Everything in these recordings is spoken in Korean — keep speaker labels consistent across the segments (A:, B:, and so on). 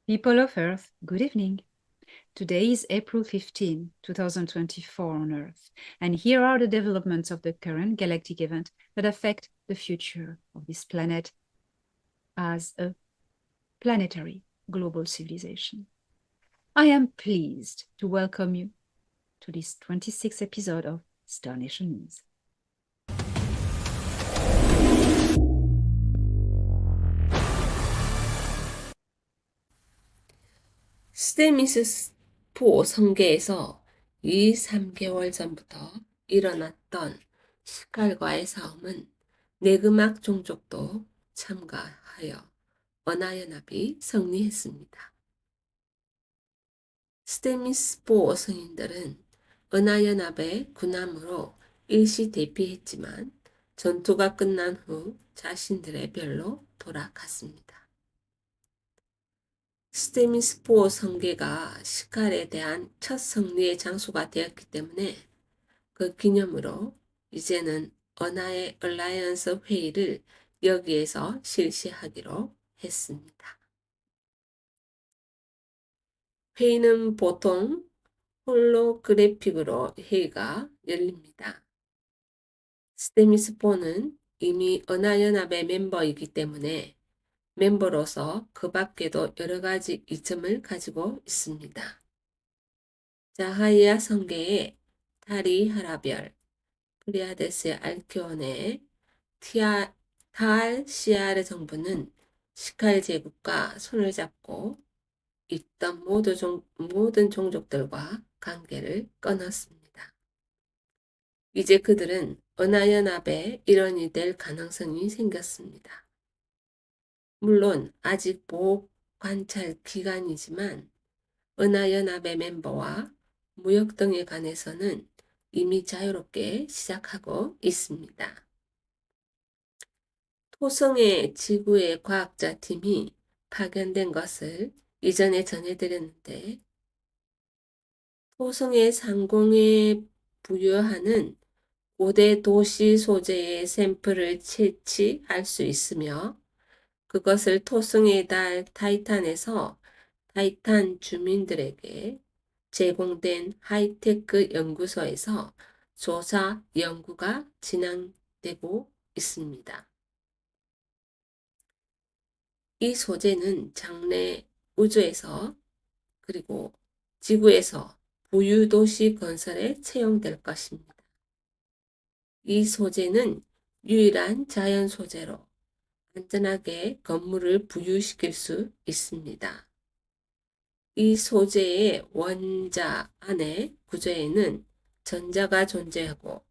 A: People of Earth, good evening. Today is April 15, 2024 on Earth, and here are the developments of the current galactic event that affect the future of this planet as a planetary global civilization. I am pleased to welcome you to this 26th episode of Star Nation News.
B: 스테미스포 성계에서 3개월 전부터 일어났던 시칼과의 싸움은 네그막 종족도 참가하여 언하연합이 승리했습니다. 스테미스포 성인들은 언하연합의 군함으로 일시 대피했지만 전투가 끝난 후 자신들의 별로 돌아갔습니다. 스테미스포 성계가 시칼에 대한 첫 승리의 장소가 되었기 때문에 그 기념으로 이제는 언하의 얼라이언스 회의를 여기에서 실시하기로 했습니다. 회의는 보통 홀로그래픽으로 회의가 열립니다. 스테미스포는 이미 언하연합의 멤버이기 때문에 멤버로서 그 밖에도 여러 가지 이점을 가지고 있습니다. 자하이아 성계의 타리 하라별, 프리아데스 알키온의 타알 시아르 정부는 시칼 제국과 손을 잡고 있던 모든 종족들과 관계를 끊었습니다. 이제 그들은 언하연합의 일원이 될 가능성이 생겼습니다. 물론 아직 보호 관찰 기간이지만 은하연합의 멤버와 무역 등에 관해서는 이미 자유롭게 시작하고 있습니다. 토성의 지구의 과학자 팀이 파견된 것을 이전에 전해드렸는데 토성의 상공에 부여하는 고대 도시 소재의 샘플을 채취할 수 있으며 그것을 토성의 달 타이탄에서 타이탄 주민들에게 제공된 하이테크 연구소에서 조사 연구가 진행되고 있습니다. 이 소재는 장래 우주에서 그리고 지구에서 부유도시 건설에 채용될 것입니다. 이 소재는 유일한 자연 소재로 안전하게 건물을 부유시킬 수 있습니다. 이 소재의 원자 안의 구조에는 전자가 존재하고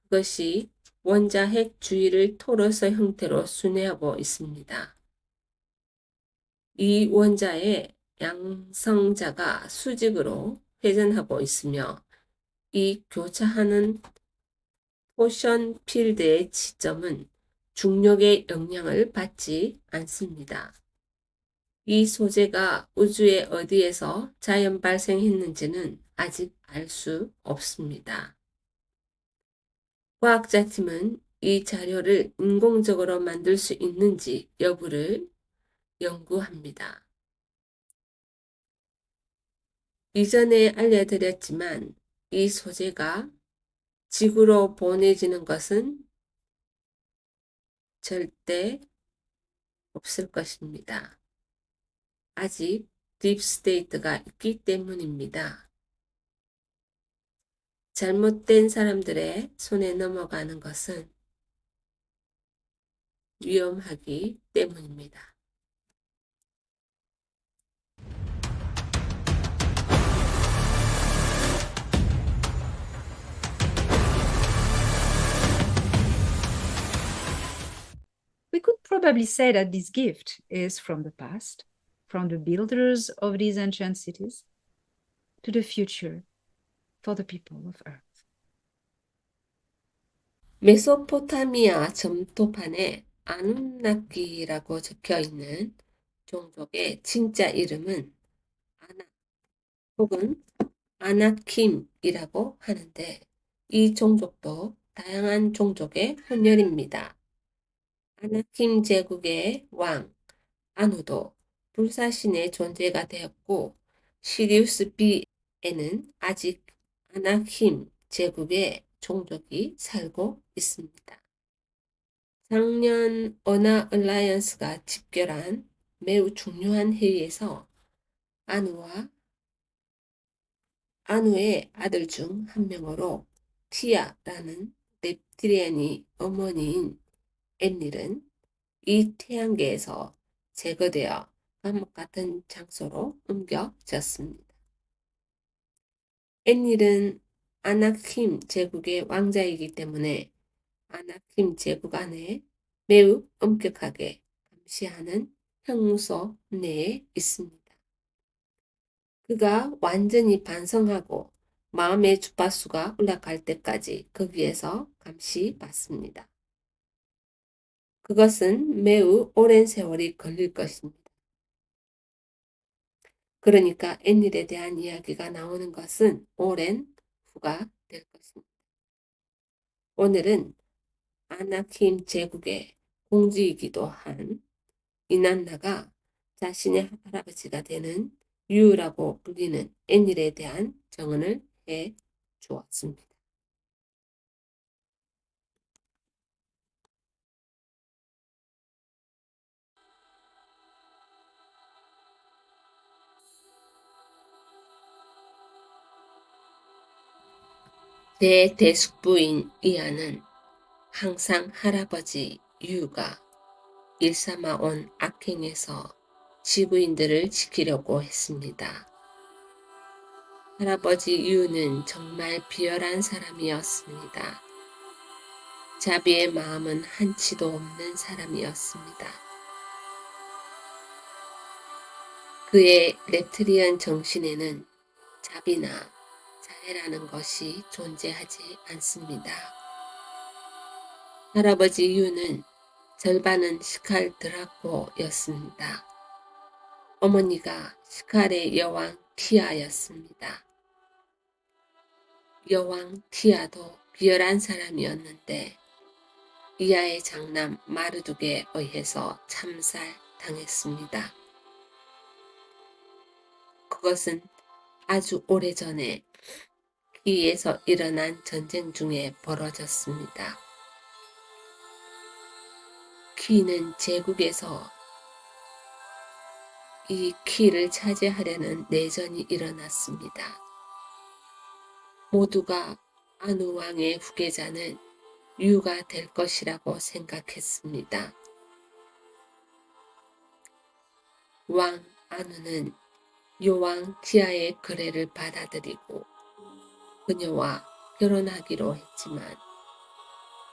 B: 그것이 원자 핵 주위를 토로스 형태로 순회하고 있습니다. 이 원자의 양성자가 수직으로 회전하고 있으며 이 교차하는 토션 필드의 지점은 중력의 영향을 받지 않습니다. 이 소재가 우주의 어디에서 자연 발생했는지는 아직 알 수 없습니다. 과학자팀은 이 자료를 인공적으로 만들 수 있는지 여부를 연구합니다. 이전에 알려드렸지만 이 소재가 지구로 보내지는 것은 절대 없을 것입니다. 아직 딥스테이트가 있기 때문입니다. 잘못된 사람들의 손에 넘어가는 것은 위험하기 때문입니다.
A: We could probably say that this gift is from the past, from the builders of these ancient cities, to the future for the people of Earth.
B: 메소포타미아 점토판에 아누나키라고 적혀 있는 종족의 진짜 이름은 아낙 혹은 아나킴이라고 하는데 이 종족도 다양한 종족의 혼혈입니다. 아나킴 제국의 왕 아누도 불사신의 존재가 되었고 시리우스 B에는 아직 아나힘 제국의 종족이 살고 있습니다. 작년 언어 얼라이언스가 집결한 매우 중요한 회의에서 아누의 아들 중 한 명으로 티아라는 reptilian이 어머니인 앤닐은 이 태양계에서 제거되어 감옥 같은 장소로 옮겨졌습니다. 앤닐은 아나킴 제국의 왕자이기 때문에 아나킴 제국 안에 매우 엄격하게 감시하는 형무소 내에 있습니다. 그가 완전히 반성하고 마음의 주파수가 올라갈 때까지 거기에서 감시받습니다. 그것은 매우 오랜 세월이 걸릴 것입니다. 그러니까 앤닐에 대한 이야기가 나오는 것은 오랜 후가 될 것입니다. 오늘은 아나킴 제국의 공주이기도 한 이난나가 자신의 할아버지가 되는 유라고 불리는 앤닐에 대한 정언을 해 주었습니다. 내 대숙부인 이하는 항상 할아버지 유가 일삼아온 악행에서 지구인들을 지키려고 했습니다. 할아버지 유는 정말 비열한 사람이었습니다. 자비의 마음은 한치도 없는 사람이었습니다. 그의 랩트리안 정신에는 자비나 자애라는 것이 존재하지 않습니다. 할아버지 유는 절반은 시칼 드라코였습니다. 어머니가 시칼의 여왕 티아였습니다. 여왕 티아도 비열한 사람이었는데 이하의 장남 마르둑에 의해서 참살당했습니다. 그것은 아주 오래전에 키에서 일어난 전쟁 중에 벌어졌습니다. 키는 제국에서 이 키를 차지하려는 내전이 일어났습니다. 모두가 아누 왕의 후계자는 유가 될 것이라고 생각했습니다. 왕 아누는 요왕 티아의 거래를 받아들이고 그녀와 결혼하기로 했지만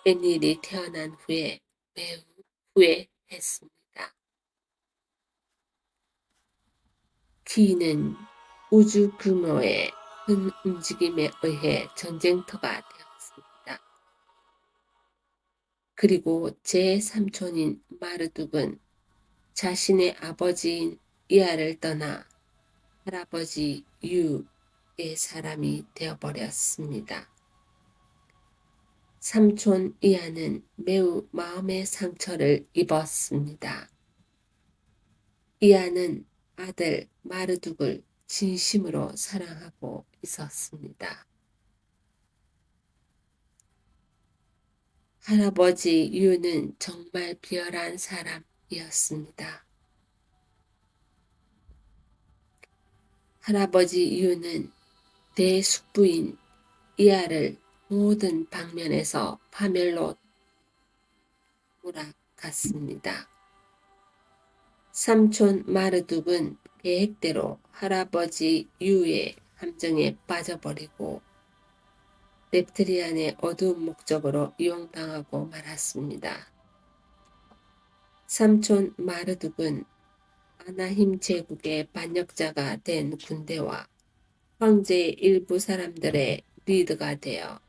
B: 앤닐이 태어난 후에 매우 후회했습니다. 키는 우주 규모의 큰 움직임에 의해 전쟁터가 되었습니다. 그리고 제3촌인 마르둑은 자신의 아버지인 이하를 떠나 할아버지 유의 사람이 되어버렸습니다. 삼촌 이하는 매우 마음의 상처를 입었습니다. 이하는 아들 마르둑을 진심으로 사랑하고 있었습니다. 할아버지 유는 정말 비열한 사람이었습니다. 할아버지 유는 대숙부인 이하를 모든 방면에서 파멸로 몰아갔습니다. 삼촌 마르둑은 계획대로 할아버지 유의 함정에 빠져버리고 랩트리안의 어두운 목적으로 이용당하고 말았습니다. 삼촌 마르둑은 아나힘 제국의 반역자가 된 군대와 황제의 일부 사람들의 리더가 되어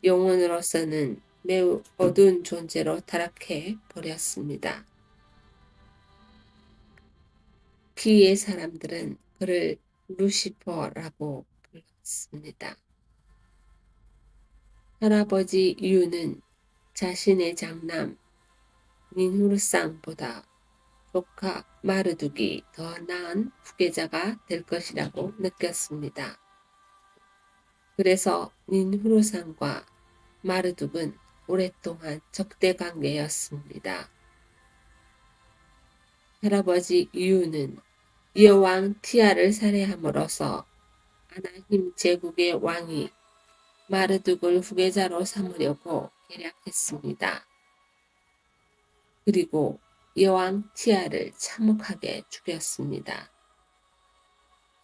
B: 영혼으로서는 매우 어두운 존재로 타락해 버렸습니다. 키의 사람들은 그를 루시퍼라고 불렀습니다. 할아버지 유는 자신의 장남 닌후르상보다 조카 마르둑이 더 나은 후계자가 될 것이라고 느꼈습니다. 그래서 닌후르산과 마르둑은 오랫동안 적대 관계였습니다. 할아버지 유는 여왕 티아를 살해함으로써 아나힘 제국의 왕이 마르둑을 후계자로 삼으려고 계략했습니다. 그리고 여왕 티아를 참혹하게 죽였습니다.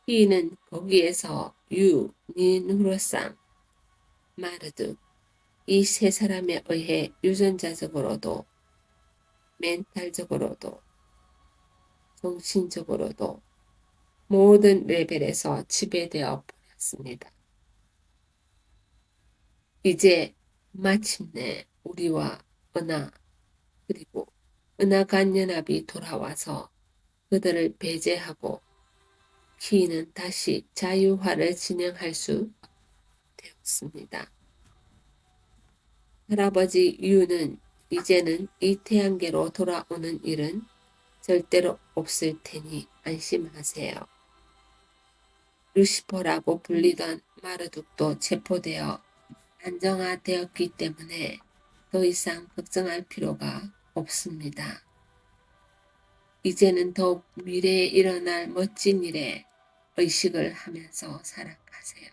B: 히는 거기에서 유, 닌후르상, 마르둑 이 세 사람에 의해 유전자적으로도 멘탈적으로도 정신적으로도 모든 레벨에서 지배되어 버렸습니다. 이제 마침내 우리와 은하 그리고 은하간연합이 돌아와서 그들을 배제하고 키는 다시 자유화를 진행할 수 되었습니다. 할아버지 유는 이제는 이 태양계로 돌아오는 일은 절대로 없을 테니 안심하세요. 루시퍼라고 불리던 마르둑도 체포되어 안정화되었기 때문에 더 이상 걱정할 필요가 없습니다. 이제는 더욱 미래에 일어날 멋진 일에 의식을 하면서 살아가세요.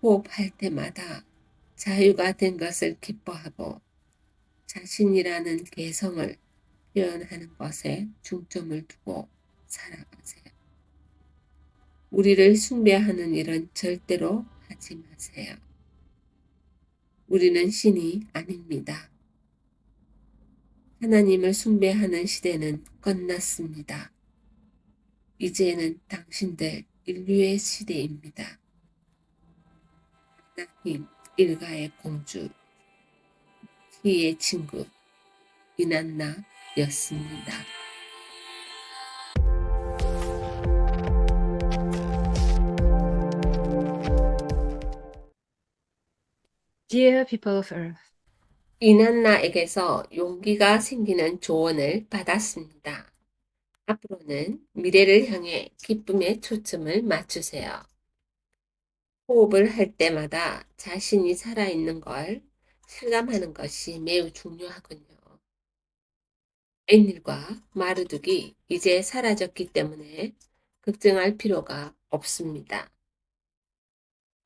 B: 호흡할 때마다 자유가 된 것을 기뻐하고 자신이라는 개성을 표현하는 것에 중점을 두고 살아가세요. 우리를 숭배하는 일은 절대로 하지 마세요. 우리는 신이 아닙니다. 하나님을 숭배하는 시대는 끝났습니다. 이제는 당신들 인류의 시대입니다. 하나님 일가의 공주, 희의 친구, 이난나였습니다.
A: Dear people of Earth,
B: 이난나에게서 용기가 생기는 조언을 받았습니다. 앞으로는 미래를 향해 기쁨의 초점을 맞추세요. 호흡을 할 때마다 자신이 살아있는 걸 실감하는 것이 매우 중요하군요. 앤닐과 마르둑이 이제 사라졌기 때문에 걱정할 필요가 없습니다.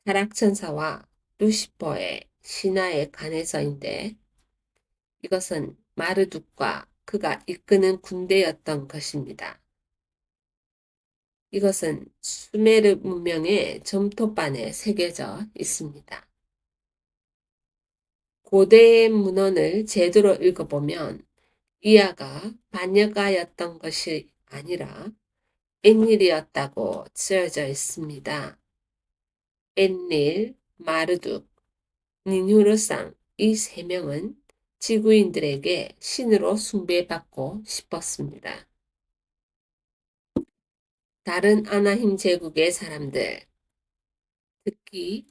B: 타락천사와 루시퍼의 신화에 관해서인데 이것은 마르둑과 그가 이끄는 군대였던 것입니다. 이것은 수메르 문명의 점토반에 새겨져 있습니다. 고대의 문헌을 제대로 읽어보면 이아가 반역가였던 것이 아니라 앤닐이었다고 쓰여져 있습니다. 앤닐, 마르둑, 닌후르상 이 세 명은 지구인들에게 신으로 숭배받고 싶었습니다. 다른 아나힘 제국의 사람들, 특히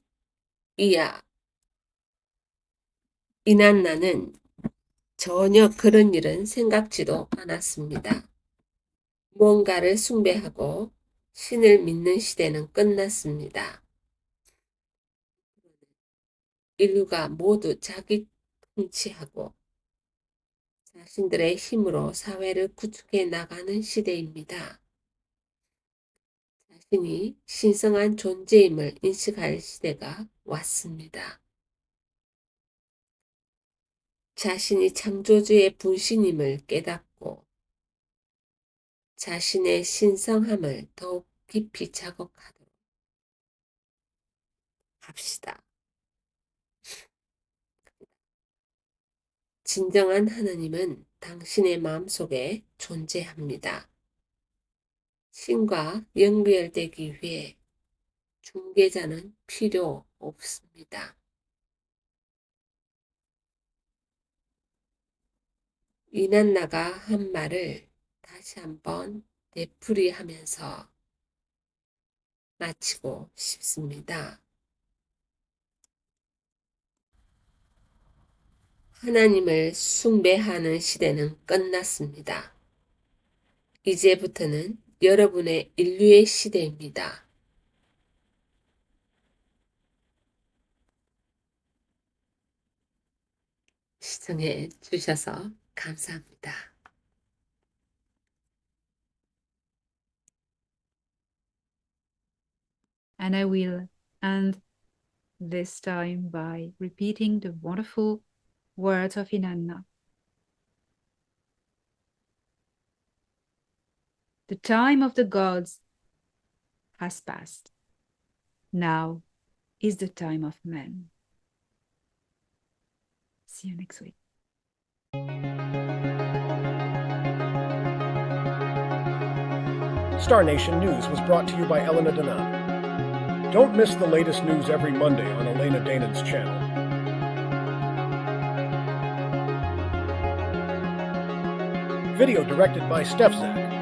B: 이아, 이난나는 전혀 그런 일은 생각지도 않았습니다. 무언가를 숭배하고 신을 믿는 시대는 끝났습니다. 인류가 모두 자기 통치하고 자신들의 힘으로 사회를 구축해 나가는 시대입니다. 자신이 신성한 존재임을 인식할 시대가 왔습니다. 자신이 창조주의 분신임을 깨닫고 자신의 신성함을 더욱 깊이 자각하도록 합시다. 진정한 하나님은 당신의 마음속에 존재합니다. 신과 연결되기 위해 중개자는 필요 없습니다. 이난나가 한 말을 다시 한번 되풀이하면서 마치고 싶습니다. 하나님을 숭배하는 시대는 끝났습니다. 이제부터는 여러분의 인류의 시대입니다. 시청해 주셔서 감사합니다.
A: And I will end this time by repeating the wonderful words of Inanna. The time of the gods has passed. Now is the time of men. See you next week.
C: Star Nation News was brought to you by Elena Danan. Don't miss the latest news every Monday on Elena Danan's channel. Video directed by Steph Zach.